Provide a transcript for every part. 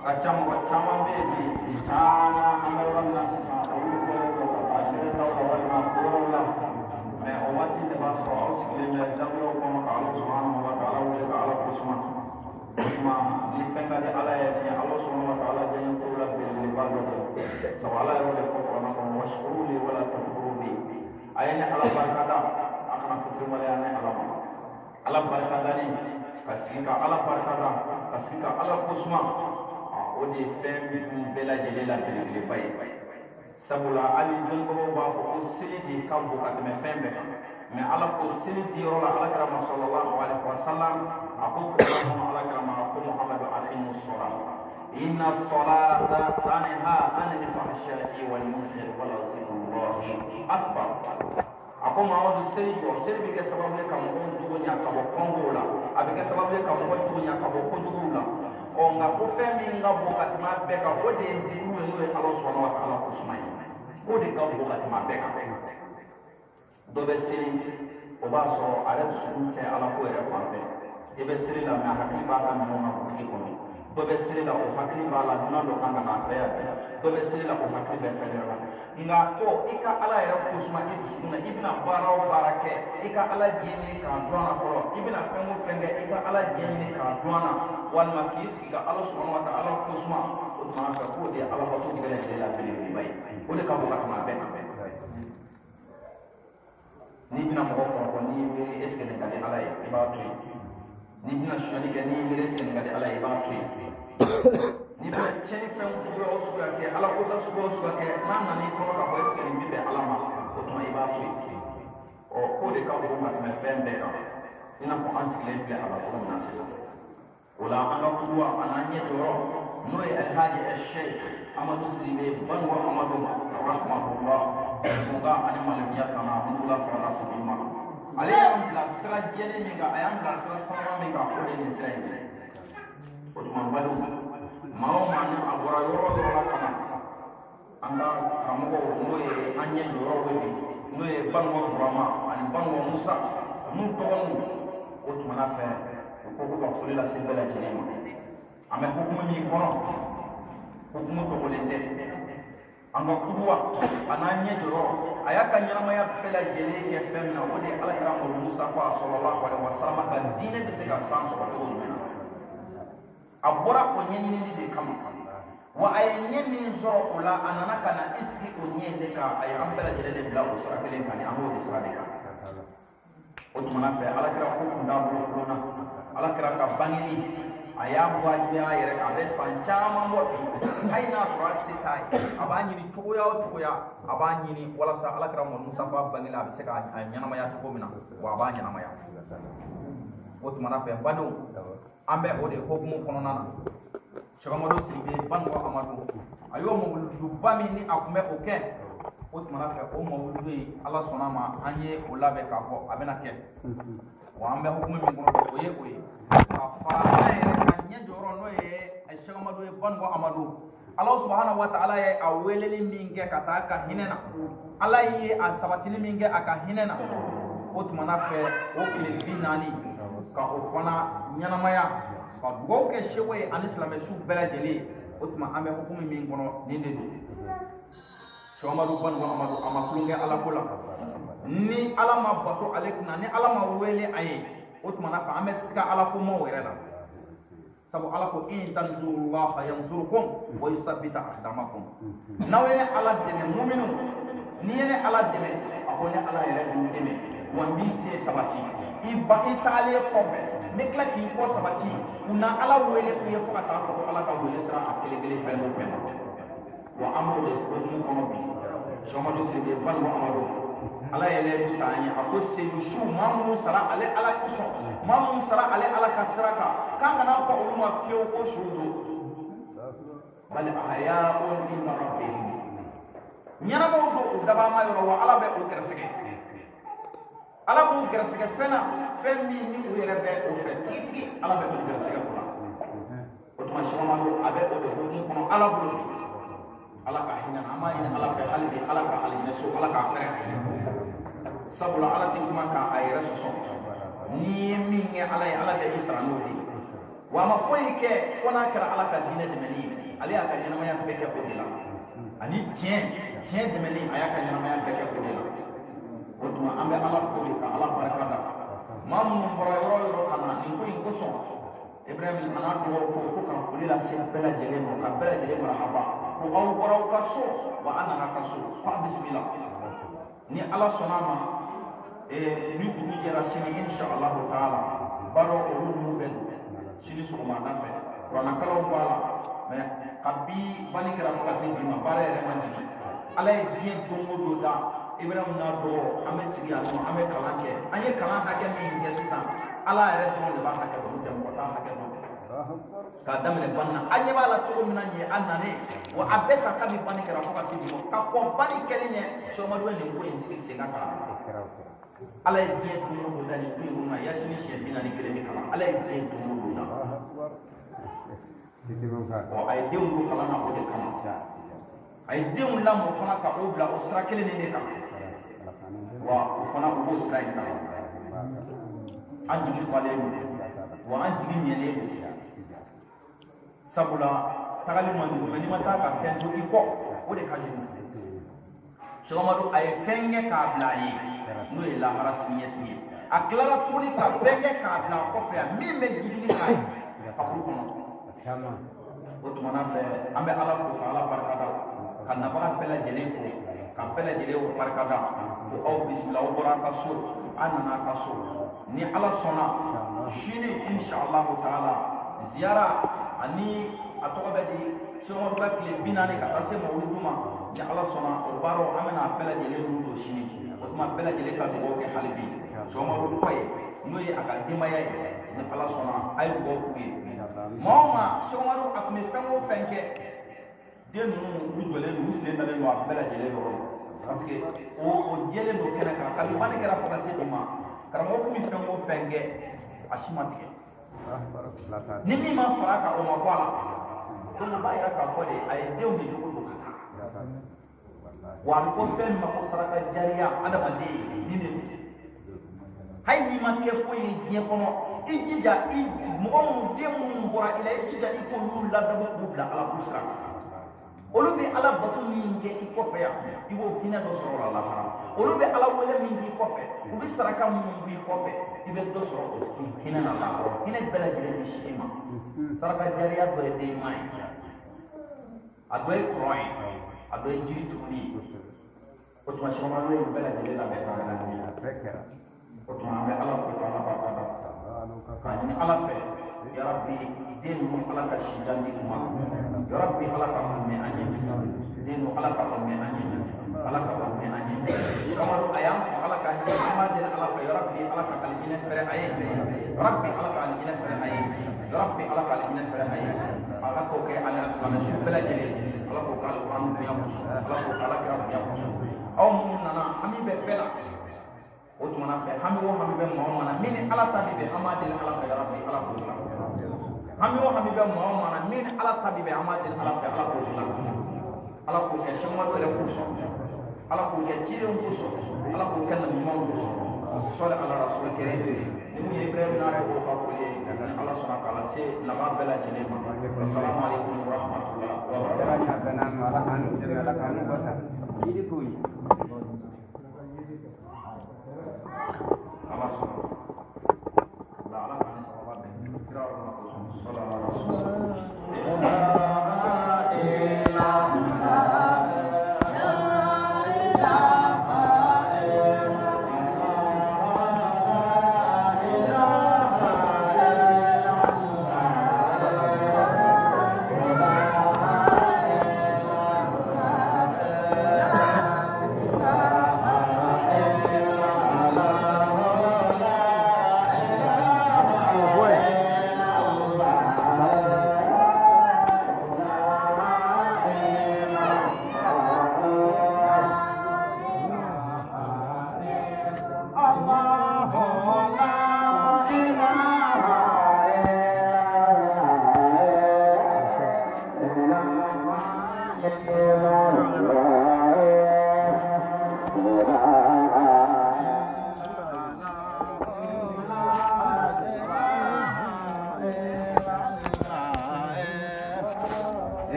Kacang baby sana amoran nasi sana uko kasih tahu orang makhluk lah. मैं अवाची के पास रोस के लिए जब लोग को मकालो सुहान होगा काला वो काला कुसुमा कुसुमा लिखेंगे कि अल्लाह ये अल्लाह सुहान काला जन्म को लग बिल्कुल बात होती सवाल है वो देखो कोना को मशहूरी वाला तफरूबी ayatnya Allah berkata akan firman-Nya Allah berkata ni kasihka Allah berkata kasihka Allah kusma odi fem bela jelela bele bay sabula ali jongo ba ko sidi kambu kat me fembe me Allah ko sidi rola Allah karama sallallahu alaihi wasallam aku Allah karama aku Muhammad akhimu salat inna salata tanha anil fahsya'i wal munkar wa la zikrullahi akbar ako mawadu sedi ke sababu ka mo jugonya ka bo kongola abike sababu ka mo jugonya ka bo kujugula o nga ko femi nga bo katima be ka o de nziru we Allah subhanahu wa ta'ala kusmai o de ka bo katima be ka do be sedi o ba so ala sunte ala ko ere pambe e be sedi la ma hakli ba ka mo na ko ko do be sedi la o hakli ba la duna do kan na fa ya do be sedi la o hakli be fa ya nga ko ika ala ere kusma ibsuna ibna baraw barake ika ala jeni ka dona ko ibna fengo fenge ika ala jeni ka dona wal makis ika Allah subhanahu wa ta'ala kusma o ma ka ko de ala ko bele de la bele bi bay o de ka bo ka ma be ni bina mo ko ni mi eske ne ka de ala e ba to ni bina shani ke ni mi eske ne ka de ala e ba to ni bɛ cɛni fɛn suguya o suguya kɛ ala ko ta suguya o suguya kɛ n'a nana i kɔnɔ ka fɔ est-ce que nin bɛ bɛn ala ma o tuma i b'a to yen ɔ k'o de ka bon ka tɛmɛ fɛn bɛɛ kan i n'a fɔ an sigilen filɛ a la cogo min na sisan o la an ka kuwa a n'an ɲɛ jɔyɔrɔ n'o ye alhaji sheikh amadu siribe banuwa amadu rahmatullah sunka ani malamiya kana mugula farala sabu ma ale y'an bila sira jɛlen min kan a y'an bila sira sanuma min kan o de ye nin sira in ye o tuma n badenw maa o maa ni a bɔra yɔrɔ o yɔrɔ la ka na an ka karamɔgɔw n'o ye an ɲɛ jɔyɔrɔ ye bi n'o ye banuwa burama ani banuwa musa n'u tɔgɔnu o tumana fɛ u ko k'u ka foli lase bɛɛ lajɛlen ma an bɛ hukumu min kɔnɔ hukumu dogolen tɛ an ka kuruwa a n'an ɲɛ jɔyɔrɔ a y'a ka ɲɛnamaya bɛɛ lajɛlen kɛ fɛn min na o de ye alakira musa fa sallallahu alaihi wasallam ka diinɛ bɛ se ka san sɔrɔ cogo jumɛn na a bɔra o ɲɛɲinili de kama wa a ye ɲɛ min sɔrɔ o la a nana ka na i sigi o ɲɛ de kan a ye an bɛɛ lajɛlen de bila o sira kelen kan ni an b'o de sira de kan o tumana fɛ alakira ko kun t'a bolo kulonna alakira ka bangeni a y'a wajibiya a yɛrɛ kan a bɛ san caman bɔ bi hali n'a sɔrɔ a se t'a ye a b'a ɲini cogoya o cogoya a b'a ɲini walasa alakira musa fa bangela a bɛ se ka ɲɛnamaya cogo min na wa a b'a ɲɛnamaya o tumana fɛ badenw an bɛ o de hokumu kɔnɔna na Sheikh Amadu Siribe banuwa amadu a y'o mawuluduba min ni a tun bɛ o kɛ o tumana fɛ o mawuludu ye ala sɔnna ma an ye o labɛn k'a fɔ a bɛna kɛ wa an bɛ hokumu min kɔnɔ o ye ka fara an yɛrɛ ka ɲɛ jɔyɔrɔ n'o ye Sheikh Amadu ye banuwa amadu ala subhanahu wa ta'ala ye a weleli min kɛ ka taa ka hinɛ na ala ye a sabatili min kɛ a ka hinɛ na o tumana fɛ o tile 40 ka o fana ɲɛnamaya ka dugawu kɛ sewo ye ani silamɛsu bɛɛ lajɛlen o tuma an bɛ hukumu min kɔnɔ nin de don Sheikh Amadu banuwa amadu a ma kulonkɛ ala ko la ni ala ma bato ale kunna ni ala ma wele a ye o tuma na fɛ an bɛ siga ala ko maw yɛrɛ la sabu ala ko in tansurullaha yansurukum wa yusabbita aqdamakum n'aw ye ala dɛmɛ muminu ni ye ne ala dɛmɛ a ko ne ala yɛrɛ b'u dɛmɛ wa n b'i se sabati i taalen kɔfɛ n bɛ tila k'i kɔ sabati u na ala wele u ye fo ka taa fɔ ko ala ka wele sira a kelen kelen fɛn o fɛn na wa an b'o de hokumu kɔnɔ bi Sheikh Amadu Siribe banuwa amadu ala yɛlɛ du ta an ye a ko seli su maa minnu sara ale ala kosɔn maa minnu sara ale ala ka sira kan k'an kana fɔ olu ma fiyewu ko su don bali ahya'un inda rabbihim ɲɛnamaw don u dabama yɔrɔ wa ala bɛ o gɛrɛsɛgɛ ala b'u gɛrɛsɛgɛ fɛn na fɛn min ni u yɛrɛ bɛ o fɛ tigitigi ala bɛ o gɛrɛsɛgɛ o la o tuma Sheikh Amadu a bɛ o de hokumu kɔnɔ ala bolo bi ala ka hinɛ na an b'a ɲini ala fɛ hali bi ala ka alimɛso ala k'a fɛrɛ sabula ala ti kuma k'a yɛrɛ sɔsɔ n'i ye min kɛ ala ye ala bɛ i sara n'o de ye wa a ma foyi kɛ fo n'a kɛra ala ka diinɛ dɛmɛni ye ale y'a ka ɲɛnamaya bɛɛ kɛ o de la ani tiɲɛ dɛmɛli a y'a ka ɲɛnamaya bɛɛ kɛ o de la o tuma an bɛ ala fo de ka ala barika da maa minnu bɔra yɔrɔ o yɔrɔ ka na nin ko in kosɔn Ibrahim a n'a dɔgɔ ko ka foli lase bɛɛ lajɛlen ma ka bɛɛ lajɛlen marahaba ko aw bɔra aw ka so wa an nana ka so ko a bisimila ni ala sɔnna a ma ni dugu jɛra sini insha Allah taala baara olu ninnu bɛ don sini sɔgɔmada fɛ kuranakalaw b'a la mais kabi bani kɛra fo ka se bi ma baara yɛrɛ ma jigin ala ye diɲɛ don o don da Ibrahim n'a dɔgɔ an bɛ sigi yan nɔ an bɛ kalan kɛ an ye kalan hakɛ min kɛ sisan ala yɛrɛ dɔrɔn de b'a hakɛ dɔn tɛ mɔgɔ t'a hakɛ dɔn k'a daminɛ bani na a ɲɛ b'a la cogo min na nin ye a nalen wa a bɛɛ ta kabi bani kɛra fo ka se bi ma ka kɔn bani kɛli ɲɛ sɔgɔmadu ye nin ko in sigi sen kan ala ye diɲɛ don o don da nin ko in kɔnɔ yasini siɲɛ 41 bɛ kalan ala ye diɲɛ don o don da a ye denw don kalan na o de kama a ye denw lamɔ fana ka o bila o sira kelen de kan wa o fana u b'o sira in kan an jigi falen don wa an jigi ɲɛlen don sabula tagali man jugu n'i ma taa ka fɛn to i kɔ o de ka jugu sɔgɔmadu a ye fɛn kɛ k'a bila a ye n'o ye lahara siniɲɛsigi ye a tilara tuguni ka fɛn kɛ k'a bila a kɔfɛ yan min bɛ jigini k'a ye kaburu kɔnɔ o tumana fɛ an bɛ ala fo ka ala barikada ka nabaga bɛɛ lajɛlen fo ka bɛɛ lajɛlen barikada ko aw bisimila aw bɔra a ka so an nana a ka so ni ala sɔnna sini insha Allah taala ziyara ani a tɔgɔ bɛ di sɔgɔmadu ka tile 40 ka taa se mawuludu ma ni ala sɔnna o baaraw an bɛna bɛɛ lajɛlen n'u don sini o tuma bɛɛ lajɛlen ka dugawu kɛ hali bi sɔgɔmadu kɔ ye n'o ye a ka denbaya ye ni ala sɔnna a ye dugawu k'u ye maa o maa sɔgɔmadu a tun bɛ fɛn o fɛn kɛ den ninnu u jɔlen don u sen dalen don a bɛɛ lajɛlen yɔrɔ parce que o jɛlen don kɛnɛ kan kabi bani kɛra fo ka se bi ma karamɔgɔ tun bɛ fɛn o fɛn kɛ a si ma tigɛ ni min ma fara kan o ma bɔ a la donc o b'a yira k'a fɔ de a ye denw de jogo don ka taa wa a bɛ fɔ fɛn min ma ko saraka jariya adamaden ni de don hali n'i ma kɛ foyi ye diɲɛ kɔnɔ i jija mɔgɔ minnu den minnu bɔra i la i jija i k'olu ladabɔ k'u bila ala k'u sira olu bɛ ala bato min kɛ i kɔfɛ yan i b'o hinɛ dɔ sɔrɔ o la lahara olu bɛ ala wele min k'i kɔfɛ u bɛ saraka minnu b'i kɔfɛ i bɛ dɔ sɔrɔ o hinɛ na lahara hinɛ bɛɛ lajɛlen bɛ si i ma saraka jariya dɔ ye den ɲuman ye a dɔ ye kɔrɔ ye a dɔ ye jiri turuli ye o tuma sɔgɔmadu ye bɛɛ lajɛlen labɛn k'a lamɛn o tuma an bɛ ala fo k'ala barikada k'a ɲini ala fɛ yarabi den ninnu ala ka si dandi u ma yarabi ala ka kun mɛn an ye den ninnu ala ka kun mɛn an ye ala ka kun mɛn an ye sɔgɔmadu a y'an fɔ ala ka hinɛ an b'a deli ala fɛ yarabi ala ka alijinɛ fɛrɛ a ye yarabi ala ka alijinɛ fɛrɛ a ye yarabi ala ka alijinɛ fɛrɛ a ye ala k'o kɛ ala silamɛ su bɛɛ lajɛlen ala k'o kɛ alikuran bonya kosɔn ala k'o kɛ alakira bonya kosɔn aw minnu nana hami bɛ bɛɛ la o tumana fɛ hami o hami bɛ maa o maa na min ni ala ta bi bɛn an b'a deli ala fɛ yarabi ala k'o dilan hami o hami bɛ maa o maa na min ni ala ta bi bɛn an b'a deli ala fɛ ala k'o dilan ala k'o kɛ sɛmɔgɔ yɛrɛ kosɔn ala k'o kɛ cidenw kosɔn ala k'o kɛ nabiɲumanw kosɔn sɔli ala rasul kɛrɛ ni mun ye ibrahim n'a yɛrɛ k'o ka foli ye ni ala sɔnna k'a lase laban bɛɛ lajɛlen ma assalamu alaikum wa rahmatulah wa barakatuh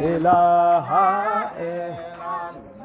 ilaha